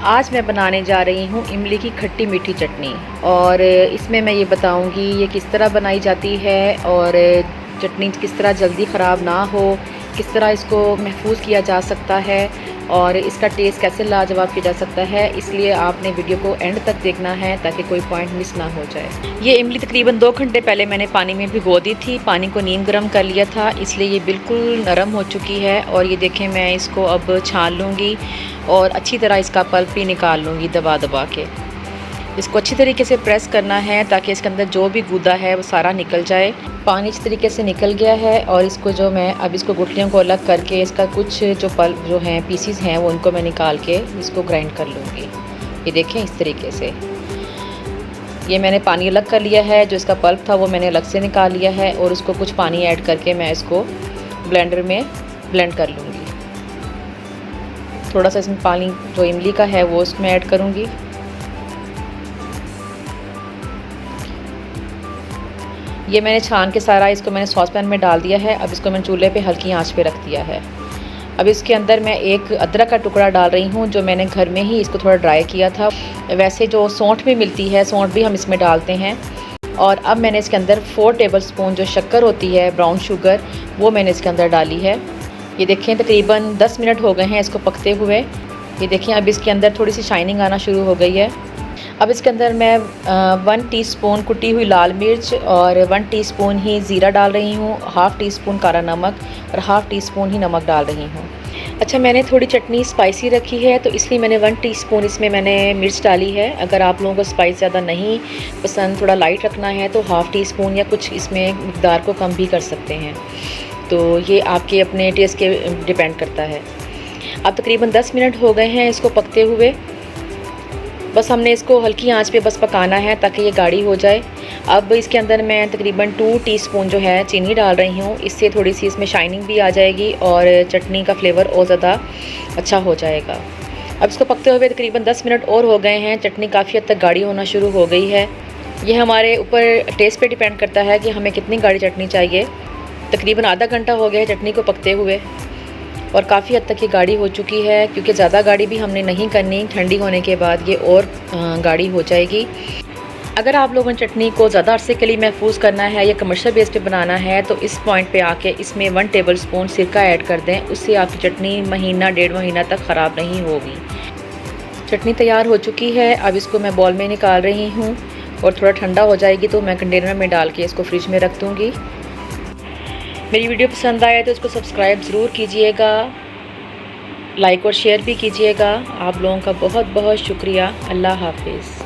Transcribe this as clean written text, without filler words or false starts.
आज मैं बनाने जा रही हूँ इमली की खट्टी मीठी चटनी। और इसमें मैं ये बताऊँगी ये किस तरह बनाई जाती है और चटनी किस तरह जल्दी ख़राब ना हो, किस तरह इसको महफूज किया जा सकता है और इसका टेस्ट कैसे लाजवाब किया जा सकता है। इसलिए आपने वीडियो को एंड तक देखना है ताकि कोई पॉइंट मिस ना हो जाए। ये इमली तकरीबन 2 घंटे पहले मैंने पानी में भिगो दी थी। पानी को नीम गर्म कर लिया था, इसलिए ये बिल्कुल नरम हो चुकी है। और ये देखें, मैं इसको अब छान लूँगी और अच्छी तरह इसका पल्प भी निकाल लूँगी दबा दबा के। इसको अच्छी तरीके से प्रेस करना है ताकि इसके अंदर जो भी गूदा है वो सारा निकल जाए। पानी अच्छी तरीके से निकल गया है और इसको जो मैं अब इसको गुठलियों को अलग करके इसका कुछ जो पल्प जो हैं पीसीज हैं वो उनको मैं निकाल के इसको ग्राइंड कर लूँगी। ये देखें, इस तरीके से ये मैंने पानी अलग कर लिया है। जो इसका पल्प था वो मैंने अलग से निकाल लिया है और उसको कुछ पानी ऐड करके मैं इसको ब्लेंडर में ब्लेंड कर लूँगी। थोड़ा सा इसमें पानी जो इमली का है वो उसमें ऐड करूँगी। ये मैंने छान के सारा इसको मैंने सॉस पैन में डाल दिया है। अब इसको मैंने चूल्हे पे हल्की आंच पे रख दिया है। अब इसके अंदर मैं एक अदरक का टुकड़ा डाल रही हूँ जो मैंने घर में ही इसको थोड़ा ड्राई किया था। वैसे जो सौंठ भी मिलती है, सौंठ भी हम इसमें डालते हैं। और अब मैंने इसके अंदर 4 टेबलस्पून जो शक्कर होती है, ब्राउन शुगर, वो मैंने इसके अंदर डाली है। ये देखें, तकरीबन 10 मिनट हो गए हैं इसको पकते हुए। ये देखें, अब इसके अंदर थोड़ी सी शाइनिंग आना शुरू हो गई है। अब इसके अंदर मैं 1 टीस्पून कुटी हुई लाल मिर्च और 1 टीस्पून ही ज़ीरा डाल रही हूँ, हाफ़ टीस्पून काला नमक और हाफ़ टीस्पून ही नमक डाल रही हूँ। अच्छा, मैंने थोड़ी चटनी स्पाइसी रखी है तो इसलिए मैंने 1 टीस्पून इसमें मैंने मिर्च डाली है। अगर आप लोगों को स्पाइस ज़्यादा नहीं पसंद, थोड़ा लाइट रखना है तो हाफ़ टीस्पून या कुछ इसमें मिक़दार को कम भी कर सकते हैं। तो ये आपके अपने टेस्ट के डिपेंड करता है। अब तकरीबन 10 मिनट हो गए हैं इसको पकते हुए। बस हमने इसको हल्की आंच पे बस पकाना है ताकि ये गाढ़ी हो जाए। अब इसके अंदर मैं तकरीबन 2 टीस्पून जो है चीनी डाल रही हूँ। इससे थोड़ी सी इसमें शाइनिंग भी आ जाएगी और चटनी का फ्लेवर और ज़्यादा अच्छा हो जाएगा। अब इसको पकते हुए तकरीबन 10 मिनट और हो गए हैं। चटनी काफ़ी हद तक गाढ़ी होना शुरू हो गई है। ये हमारे ऊपर टेस्ट पे डिपेंड करता है कि हमें कितनी गाढ़ी चटनी चाहिए। तकरीबन आधा घंटा हो गया है चटनी को पकते हुए और काफ़ी हद तक ये गाढ़ी हो चुकी है, क्योंकि ज़्यादा गाढ़ी भी हमने नहीं करनी। ठंडी होने के बाद ये और गाढ़ी हो जाएगी। अगर आप लोगों ने चटनी को ज़्यादा अरसे के लिए महफूज करना है या कमर्शियल बेस पे बनाना है तो इस पॉइंट पे आके इसमें 1 टेबलस्पून सिरका ऐड कर दें। उससे आपकी चटनी महीना 1.5 महीना तक ख़राब नहीं होगी। चटनी तैयार हो चुकी है। अब इसको मैं बॉल में निकाल रही हूँ और थोड़ा ठंडा हो जाएगी तो मैं कंटेनर में डाल के इसको फ्रिज में रख दूँगी। मेरी वीडियो पसंद आए तो इसको सब्सक्राइब ज़रूर कीजिएगा, लाइक और शेयर भी कीजिएगा। आप लोगों का बहुत बहुत शुक्रिया। अल्लाह हाफिज़।